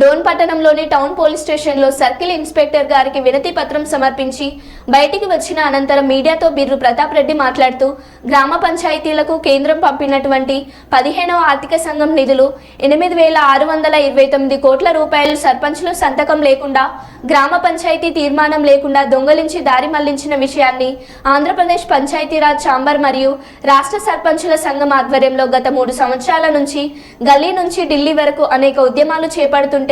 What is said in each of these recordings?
డోన్ పట్టణంలోని town police స్టేషన్లో circle inspector గారికి వినతి పత్రం సమర్పించి బయటికి వచ్చిన అనంతరం మీడియాతో బిర్రు ప్రతాప్ రెడ్డి మాట్లాడుతూ గ్రామ పంచాయతీలకు కేంద్రం పంపినటువంటి 15వ ఆర్థిక సంఘం నిధులు 8,629 కోట్ల రూపాయలు సర్పంచ్లు సంతకం లేకుండా గ్రామ పంచాయతీ తీర్మానం లేకుండా దొంగలించి దారి మళ్లించిన విషయాన్ని ఆంధ్రప్రదేశ్ పంచాయతీరాజ్ ఛాంబర్ మరియు రాష్ట్ర సర్పంచుల సంఘం ఆధ్వర్యంలో గత 3 సంవత్సరాల నుంచి గల్లీ నుంచి ఢిల్లీ వరకు అనేక ఉద్యమాలు చేపడుతుంటే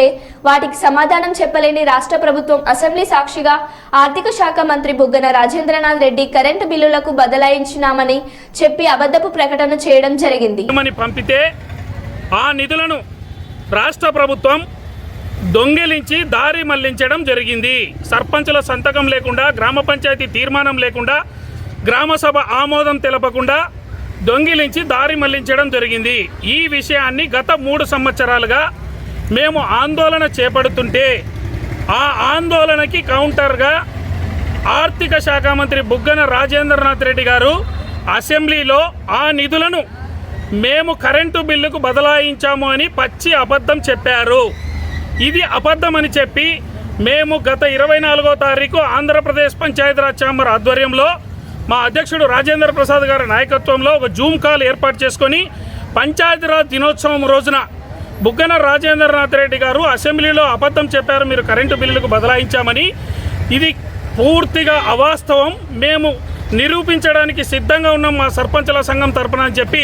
వాటికి సమాధానం చెప్పలేని రాష్ట్ర ప్రభుత్వం అసెంబ్లీ సాక్షిగా ఆర్థిక శాఖ మంత్రి బుగ్గన రాజేంద్రనాథ్ రెడ్డి కరెంటు బిల్లులకు బదలాయించినామని చెప్పి అబద్ధపు ప్రకటన చేయడం జరిగింది. పంపితే ఆ నిధులను రాష్ట్ర ప్రభుత్వం దొంగిలించి దారి మళ్లించడం జరిగింది. సర్పంచుల సంతకం లేకుండా, గ్రామ పంచాయతీ తీర్మానం లేకుండా, గ్రామ సభ ఆమోదం తెలపకుండా దొంగిలించి దారి మళ్లించడం జరిగింది. ఈ విషయాన్ని గత 3 సంవత్సరాలుగా మేము ఆందోళన చేపడుతుంటే ఆ ఆందోళనకి కౌంటర్గా ఆర్థిక శాఖ మంత్రి బుగ్గన రాజేంద్రనాథ్ రెడ్డి గారు అసెంబ్లీలో ఆ నిధులను మేము కరెంటు బిల్లుకు బదలాయించాము అని పచ్చి అబద్ధం చెప్పారు. ఇది అబద్ధం అని చెప్పి మేము గత 24వ తారీఖు ఆంధ్రప్రదేశ్ పంచాయతీరాజ్ ఛాంబర్ ఆధ్వర్యంలో మా అధ్యక్షుడు రాజేంద్ర ప్రసాద్ గారి నాయకత్వంలో ఒక జూమ్ కాల్ ఏర్పాటు చేసుకొని పంచాయతీరాజ్ దినోత్సవం రోజున బుగ్గన రాజేంద్రనాథ్ రెడ్డి గారు అసెంబ్లీలో అబద్ధం చెప్పారు, మీరు కరెంటు బిల్లులకు బదలాయించామని. ఇది పూర్తిగా అవాస్తవం. మేము నిరూపించడానికి సిద్ధంగా ఉన్నాం మా సర్పంచుల సంఘం తరపున అని చెప్పి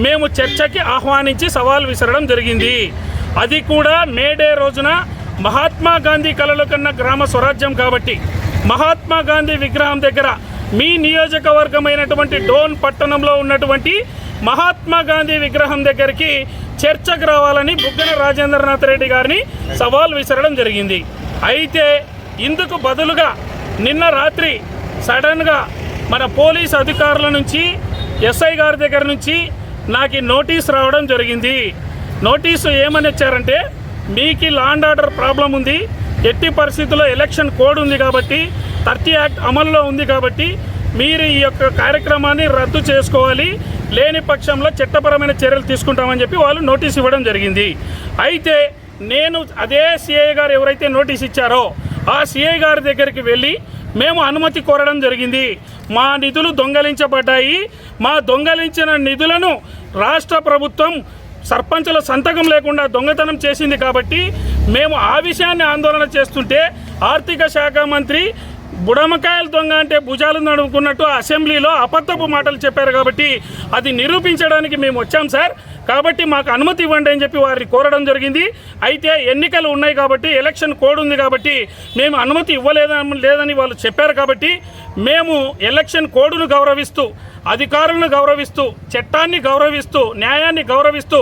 మేము చర్చకి ఆహ్వానించి సవాల్ విసరడం జరిగింది. అది కూడా మేడే రోజున మహాత్మా గాంధీ కలలు కన్న గ్రామ స్వరాజ్యం కాబట్టి మహాత్మా గాంధీ విగ్రహం దగ్గర మీ నియోజకవర్గమైనటువంటి డోన్ పట్టణంలో ఉన్నటువంటి మహాత్మా గాంధీ విగ్రహం దగ్గరికి చర్చకు రావాలని బుగ్గన రాజేంద్రనాథ్ రెడ్డి గారిని సవాల్ విసరడం జరిగింది. అయితే ఇందుకు బదులుగా నిన్న రాత్రి సడన్గా మన పోలీస్ అధికారుల నుంచి ఎస్ఐ గారి దగ్గర నుంచి నాకు నోటీస్ రావడం జరిగింది. నోటీసు ఏమని ఇచ్చారంటే, మీకు లా అండ్ ఆర్డర్ ప్రాబ్లం ఉంది, ఎట్టి పరిస్థితుల్లో ఎలక్షన్ కోడ్ ఉంది కాబట్టి 30 యాక్ట్ అమల్లో ఉంది కాబట్టి మీరు ఈ యొక్క కార్యక్రమాన్ని రద్దు చేసుకోవాలి, లేని పక్షంలో చట్టపరమైన చర్యలు తీసుకుంటామని చెప్పి వాళ్ళు నోటీస్ ఇవ్వడం జరిగింది. అయితే నేను అదే సిఐ గారు ఎవరైతే నోటీస్ ఇచ్చారో ఆ సిఐ గారి దగ్గరికి వెళ్ళి మేము అనుమతి కోరడం జరిగింది. మా నిధులు దొంగలించబడ్డాయి, మా దొంగలించిన నిధులను రాష్ట్ర ప్రభుత్వం సర్పంచుల సంతకం లేకుండా దొంగతనం చేసింది కాబట్టి మేము ఆ విషయాన్ని ఆందోళన చేస్తుంటే ఆర్థిక శాఖ మంత్రి బుడమకాయల దొంగ అంటే భుజాలు నడుముకున్నట్టు అసెంబ్లీలో అబద్ధపు మాటలు చెప్పారు కాబట్టి అది నిరూపించడానికి మేము వచ్చాం సార్, కాబట్టి మాకు అనుమతి ఇవ్వండి అని చెప్పి వారిని కోరడం జరిగింది. అయితే ఎన్నికలు ఉన్నాయి కాబట్టి ఎలక్షన్ కోడ్ ఉంది కాబట్టి మేము అనుమతి లేదని వాళ్ళు చెప్పారు కాబట్టి మేము ఎలక్షన్ కోడ్ను గౌరవిస్తూ, అధికారులను గౌరవిస్తూ, చట్టాన్ని గౌరవిస్తూ, న్యాయాన్ని గౌరవిస్తూ,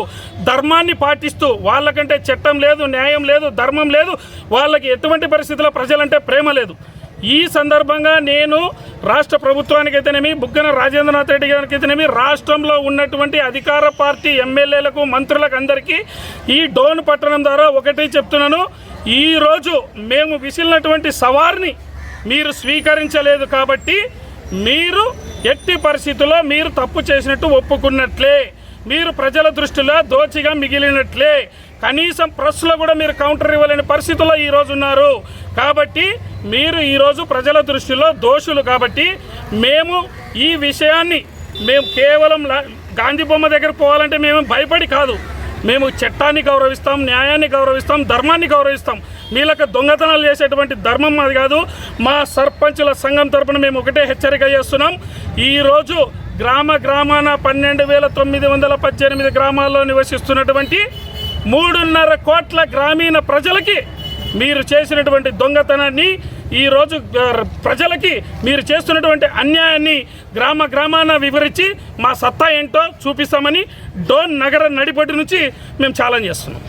ధర్మాన్ని పాటిస్తూ, వాళ్ళకంటే చట్టం లేదు, న్యాయం లేదు, ధర్మం లేదు, వాళ్ళకి ఎటువంటి పరిస్థితుల్లో ప్రజలంటే ప్రేమ లేదు. ఈ సందర్భంగా నేను రాష్ట్ర ప్రభుత్వానికైతేనేమి, బుగ్గన రాజేంద్రనాథ్ రెడ్డి గారికి అయితేనేమి, రాష్ట్రంలో ఉన్నటువంటి అధికార పార్టీ ఎమ్మెల్యేలకు, మంత్రులకు అందరికీ ఈ డోన్ పట్టణం ద్వారా ఒకటి చెప్తున్నాను, ఈరోజు మేము విసిలినటువంటి సవార్ని మీరు స్వీకరించలేదు కాబట్టి మీరు ఎట్టి పరిస్థితుల్లో మీరు తప్పు చేసినట్టు ఒప్పుకున్నట్లే, మీరు ప్రజల దృష్టిలో దోచిగా మిగిలినట్లే. కనీసం ప్రెస్లో కూడా మీరు కౌంటర్ ఇవ్వలేని పరిస్థితుల్లో ఈరోజు ఉన్నారు. కాబట్టి మీరు ఈరోజు ప్రజల దృష్టిలో దోషులు. కాబట్టి మేము ఈ విషయాన్ని కేవలం గాంధీ బొమ్మ దగ్గర పోవాలంటే మేము భయపడి కాదు, మేము చట్టాన్ని గౌరవిస్తాం, న్యాయాన్ని గౌరవిస్తాం, ధర్మాన్ని గౌరవిస్తాం. మీలకు దొంగతనాలు చేసేటువంటి ధర్మం అది కాదు. మా సర్పంచుల సంఘం తరపున మేము ఒకటే హెచ్చరిక చేస్తున్నాం, ఈరోజు గ్రామాన 12,918 గ్రామాల్లో నివసిస్తున్నటువంటి 3.5 కోట్ల గ్రామీణ ప్రజలకి మీరు చేసినటువంటి దొంగతనాన్ని, ఈరోజు ప్రజలకి మీరు చేస్తున్నటువంటి అన్యాయాన్ని గ్రామాన వివరించి మా సత్తా ఏంటో చూపిస్తామని డోన్ నగర నడిబొడ్డు నుంచి మేము ఛాలెంజ్ చేస్తున్నాం.